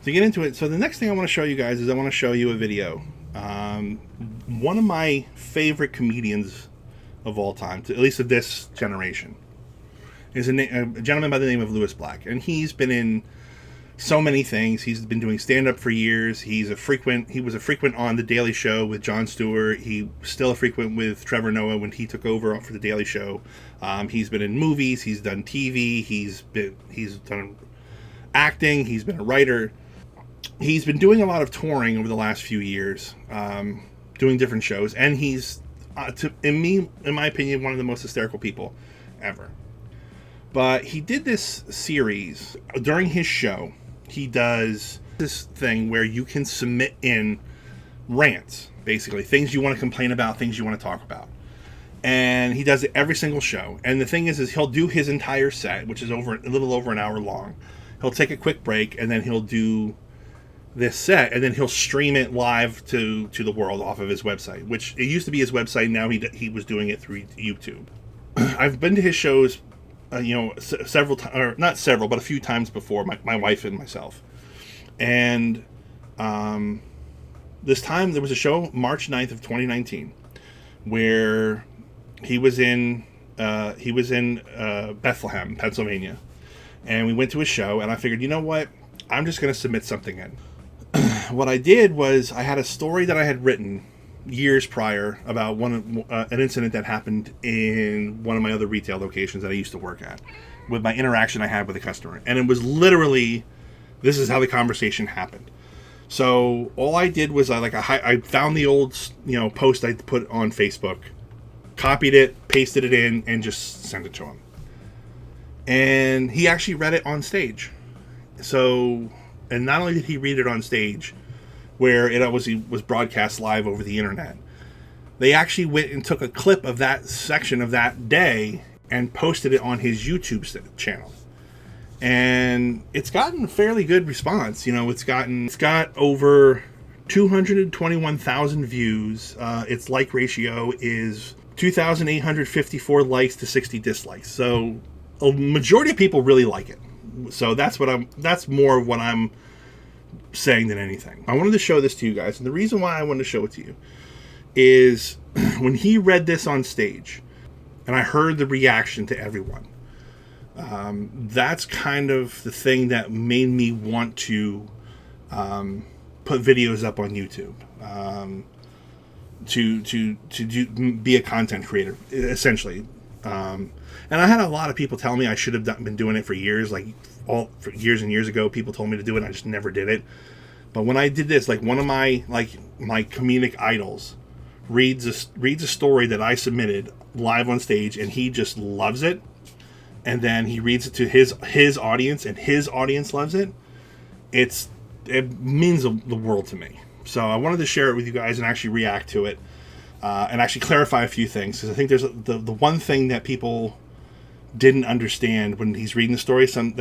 To get into it, so the next thing I want to show you guys is I want to show you a video. One of my favorite comedians of all time, at least of this generation, is a gentleman by the name of Lewis Black, and he's been in so many things. He's been doing stand-up for years. He was a frequent on The Daily Show with Jon Stewart. He was still a frequent with Trevor Noah when he took over for The Daily Show. He's been in movies. He's done TV. He's done acting. He's been a writer. He's been doing a lot of touring over the last few years, doing different shows, and he's, in my opinion, one of the most hysterical people ever. But he did this series during his show. He does this thing where you can submit in rants, basically things you want to complain about, things you want to talk about, and he does it every single show. And the thing is he'll do his entire set, which is a little over an hour long. He'll take a quick break, and then he'll do this set, and then he'll stream it live to the world off of his website, which it used to be his website. Now he was doing it through YouTube. I've been to his shows, several times, or not several, but a few times before, my wife and myself. And this time there was a show, March 9th of 2019, where he was in Bethlehem, Pennsylvania, and we went to a show, and I figured, you know what, I'm just going to submit something in. What I did was I had a story that I had written years prior about an incident that happened in one of my other retail locations that I used to work at, with my interaction I had with a customer. And it was literally, this is how the conversation happened. So all I did was I found the old post I put on Facebook, copied it, pasted it in, and just sent it to him. And he actually read it on stage. So, and not only did he read it on stage, where it was broadcast live over the internet, they actually went and took a clip of that section of that day and posted it on his YouTube channel. And it's gotten a fairly good response. It's got over 221,000 views. Its like ratio is 2,854 likes to 60 dislikes. So a majority of people really like it. So that's more of what I'm saying than anything. I wanted to show this to you guys, and the reason why I wanted to show it to you is when he read this on stage and I heard the reaction to everyone, that's kind of the thing that made me want to put videos up on YouTube, to be a content creator, essentially. And I had a lot of people tell me I should have been doing it for years, for years and years ago. People told me to do it, and I just never did it. But when I did this, one of my comedic idols reads a story that I submitted live on stage, and he just loves it. And then he reads it to his audience, and his audience loves it. It means the world to me. So I wanted to share it with you guys and actually react to it, and actually clarify a few things, because I think there's the one thing that people didn't understand when he's reading the story. Some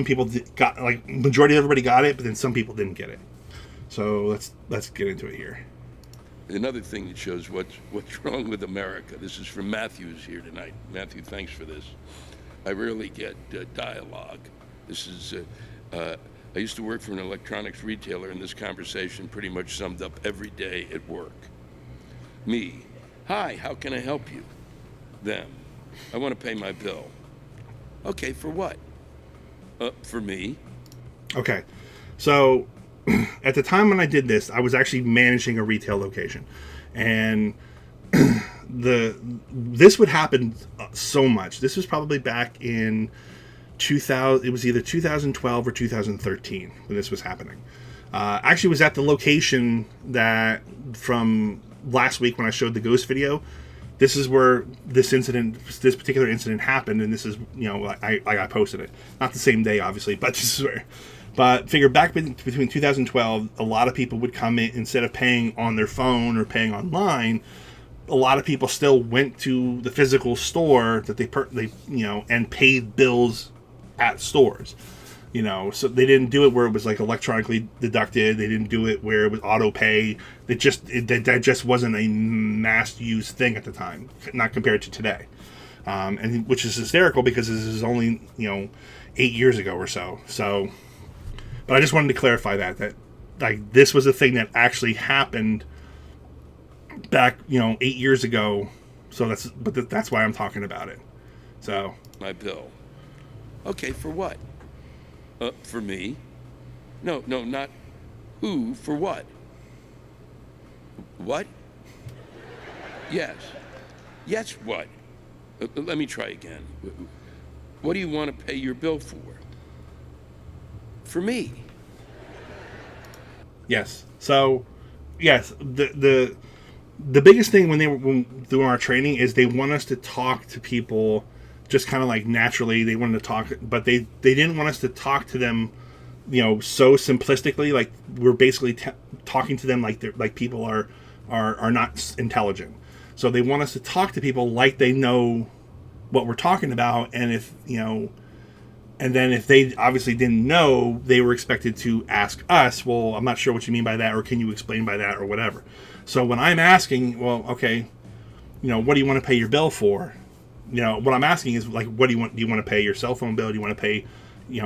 people got, majority of everybody got it, but then some people didn't get it. So let's get into it here. Another thing that shows what's wrong with America. This is from Matthew, who's here tonight. Matthew, thanks for this. I rarely get dialogue. This is I used to work for an electronics retailer, and this conversation pretty much summed up every day at work. Me: hi, how can I help you? Them: I want to pay my bill. Okay, for what? For me. Okay, so at the time when I did this, I was actually managing a retail location, and this would happen so much. This was probably back in 2000. It was either 2012 or 2013 when this was happening. Actually, was at the location that from last week when I showed the ghost video. This is where this particular incident happened, and this is, I posted it. Not the same day, obviously, but this is where. But figure back between 2012, a lot of people would come in, instead of paying on their phone or paying online, a lot of people still went to the physical store that they and paid bills at stores. So they didn't do it where it was electronically deducted. They didn't do it where it was auto pay. That just wasn't a mass use thing at the time, not compared to today. And which is hysterical because this is only 8 years ago or so. So But I just wanted to clarify that like this was a thing that actually happened back 8 years ago. So that's why I'm talking about it. So My bill. Okay, for what? For me? No, not who, for what? What? Yes. Yes, what? Let me try again. What do you want to pay your bill for? For me. yes. So yes, the biggest thing when they were doing our training is they want us to talk to people just kind of like naturally. They wanted to talk, but they didn't want us to talk to them, so simplistically. Like we're basically talking to them like they're like people are not intelligent. So they want us to talk to people like they know what we're talking about, and and then if they obviously didn't know, they were expected to ask us, well, I'm not sure what you mean by that, or can you explain by that, or whatever. So when I'm asking, well, okay, what do you want to pay your bill for? What I'm asking is like, what do you want? Do you want to pay your cell phone bill? Do you want to pay,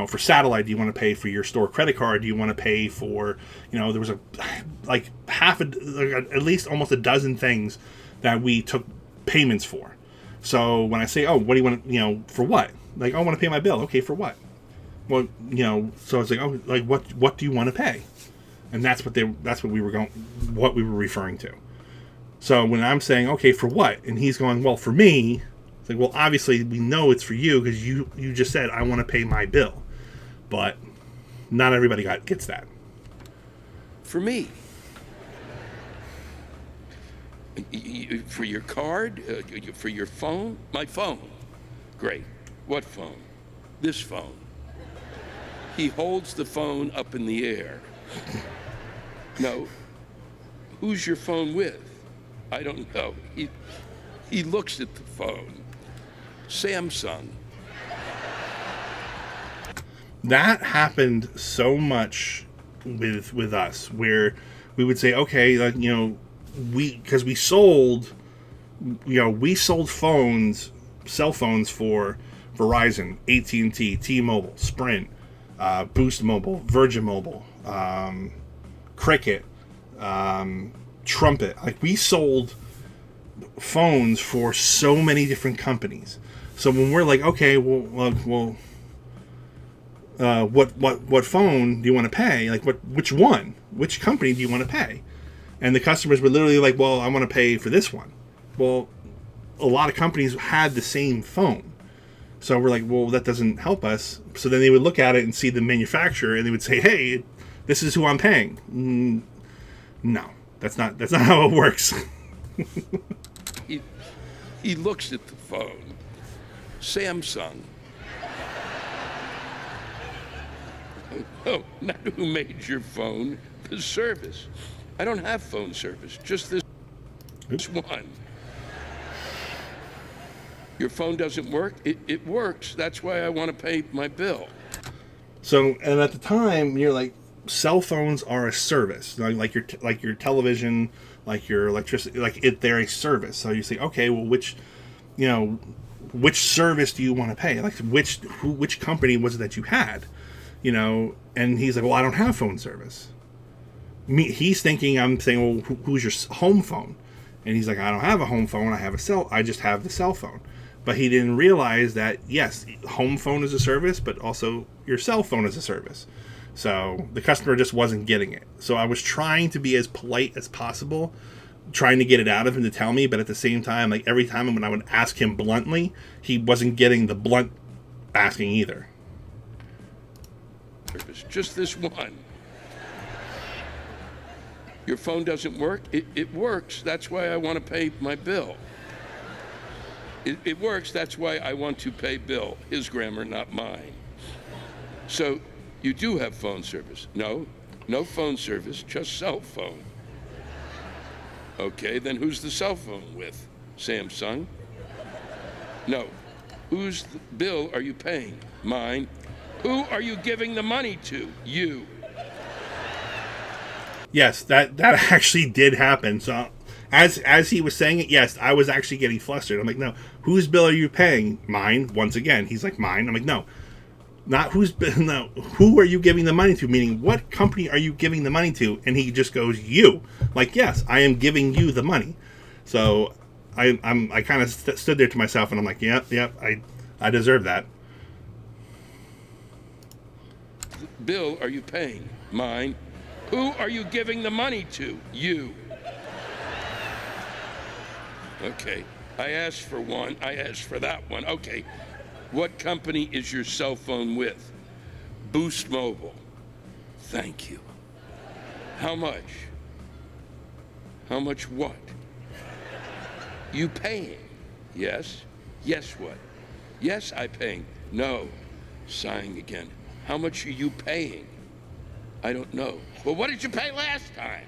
for satellite? Do you want to pay for your store credit card? Do you want to pay for, there was at least almost a dozen things that we took payments for. So when I say, oh, what do you want, for what? Like, oh, I want to pay my bill. Okay, for what? Well, so it's like, oh, like what do you want to pay? And that's what we were referring to. So when I'm saying, okay, for what? And he's going, well, for me, it's like, well, obviously we know it's for you because you just said, I want to pay my bill. But not everybody gets that. For me. For your card? For your phone? My phone. Great. What phone? This phone. He holds the phone up in the air. No. Who's your phone with? I don't know. He looks at the phone. Samsung. That happened so much with us, where we would say, okay, like, because we sold phones, cell phones for Verizon, AT&T, T-Mobile, Sprint, Boost Mobile, Virgin Mobile, Cricket, Trumpet. Like, we sold phones for so many different companies. So when we're like, okay, what phone do you want to pay? Like, which company do you want to pay? And the customers were literally like, well, I want to pay for this one. Well, a lot of companies had the same phone. So we're like, well, that doesn't help us. So then they would look at it and see the manufacturer, and they would say, hey, this is who I'm paying. No, that's not how it works. He looks at the phone. Samsung. Oh, not who made your phone, the service. I don't have phone service, just this one. Your phone doesn't work? It works. That's why I want to pay my bill. So, and at the time, you're like, cell phones are a service, like your television, like your electricity, they're a service. So you say, okay, well, which service do you want to pay? Like, which company was it that you had? And he's like, well, I don't have phone service. He's thinking I'm saying, well, who's your home phone? And he's like, I don't have a home phone. I just have the cell phone. But he didn't realize that, yes, home phone is a service, but also your cell phone is a service. So the customer just wasn't getting it. So I was trying to be as polite as possible, trying to get it out of him to tell me. But at the same time, like every time when I would ask him bluntly, he wasn't getting the blunt asking either. Just this one. Your phone doesn't work? It works. That's why I want to pay my bill. It works. That's why I want to pay bill. His grammar, not mine. So you do have phone service? No phone service, just cell phone. Okay, then who's the cell phone with? Samsung? No. Whose bill are you paying? Mine. Who are you giving the money to? You. Yes, that actually did happen. So as he was saying it, yes, I was actually getting flustered. I'm like, no, whose bill are you paying? Mine, once again. He's like, mine. I'm like, no. Not no, who are you giving the money to? Meaning, what company are you giving the money to? And he just goes, you. Like, yes, I am giving you the money. So I kind of stood there to myself, and I'm like, yep, I deserve that. Bill, are you paying? Mine. Who are you giving the money to? You. Okay. I asked for one. I asked for that one. Okay. What company is your cell phone with? Boost Mobile. Thank you. How much? How much what? You paying? Yes. Yes what? Yes, I paying. No. Sighing again. How much are you paying? I don't know. Well, what did you pay last time?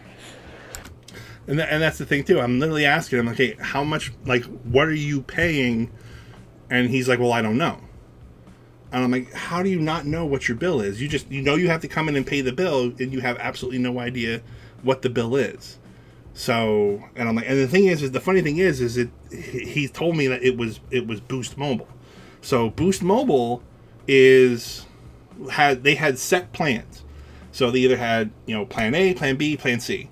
And that's the thing too. I'm literally asking him, okay, how much? Like, what are you paying? And he's like, well, I don't know. And I'm like, how do you not know what your bill is? You know you have to come in and pay the bill, and you have absolutely no idea what the bill is. So, and I'm like, and the thing is the funny thing is he told me that it was Boost Mobile. So Boost Mobile had set plans. So they either had, plan A, plan B, plan C.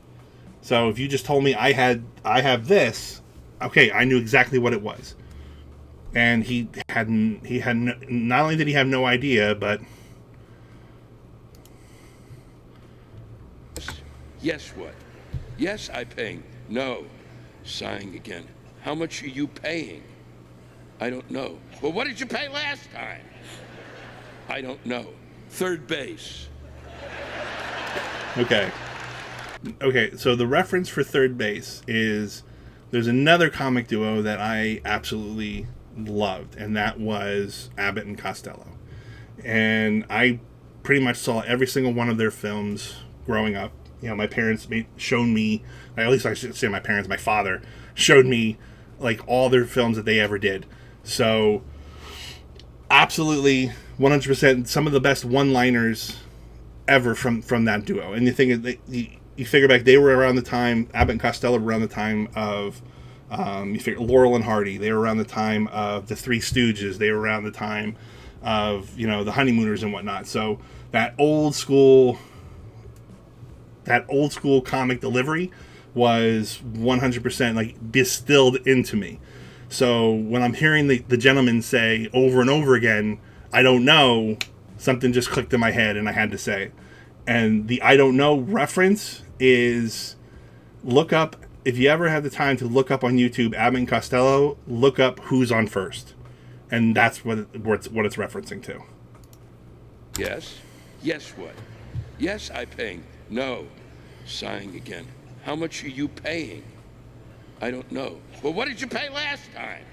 So if you just told me I have this, okay, I knew exactly what it was. And he had not only did he have no idea, but yes what? Yes, I paying. No. Sighing again. How much are you paying? I don't know. Well, what did you pay last time? I don't know. Third base. Okay, so the reference for third base is there's another comic duo that I absolutely loved, and that was Abbott and Costello. And I pretty much saw every single one of their films growing up. My parents showed me, at least I should say my parents, my father showed me like all their films that they ever did. So absolutely 100% some of the best one-liners ever from that duo. And the thing is, you figure back, they were around the time, Abbott and Costello were around the time of, you figure Laurel and Hardy. They were around the time of the Three Stooges. They were around the time of, the Honeymooners and whatnot. So that old school comic delivery was 100% like distilled into me. So when I'm hearing the gentleman say over and over again, I don't know, something just clicked in my head and I had to say it. And the I don't know reference is, look up, if you ever have the time to look up on YouTube, Abbott and Costello, look up Who's on First. And that's what it's referencing to. Yes. Yes what? Yes, I paying. No. Sighing again. How much are you paying? I don't know. Well, what did you pay last time?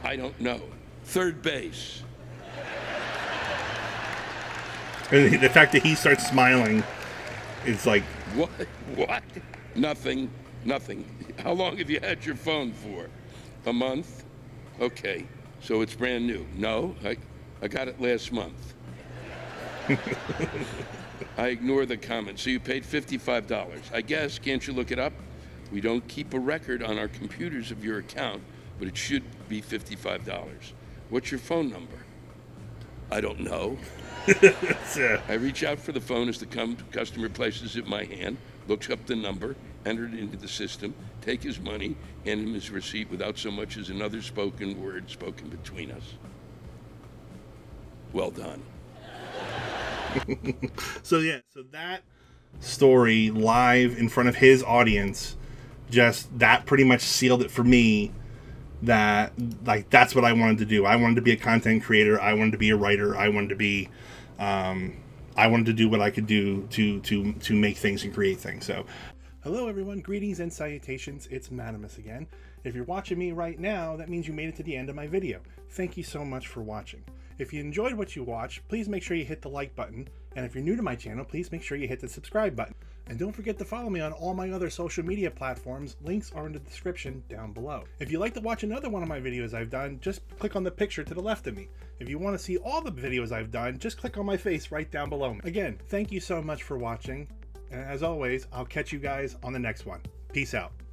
I don't know. Third base. And the fact that he starts smiling, it's like... What? Nothing. How long have you had your phone for? A month? Okay. So it's brand new. No, I got it last month. I ignore the comment. So you paid $55. I guess, can't you look it up? We don't keep a record on our computers of your account, but it should be $55. What's your phone number? I don't know. I reach out for the phone as the customer places it in my hand, looks up the number, enter it into the system, take his money, hand him his receipt without so much as another spoken word spoken between us. Well done. So that story live in front of his audience, that pretty much sealed it for me. That that's what I wanted to do. I wanted to be a content creator. I wanted to be a writer. I wanted to be, I wanted to do what I could do to make things and create things. So, hello everyone, greetings and salutations. It's Madamus again. If you're watching me right now, that means you made it to the end of my video. Thank you so much for watching. If you enjoyed what you watched, please make sure you hit the like button. And if you're new to my channel, please make sure you hit the subscribe button. And don't forget to follow me on all my other social media platforms. Links are in the description down below. If you'd like to watch another one of my videos I've done, just click on the picture to the left of me. If you want to see all the videos I've done, just click on my face right down below me. Again, thank you so much for watching. And as always, I'll catch you guys on the next one. Peace out.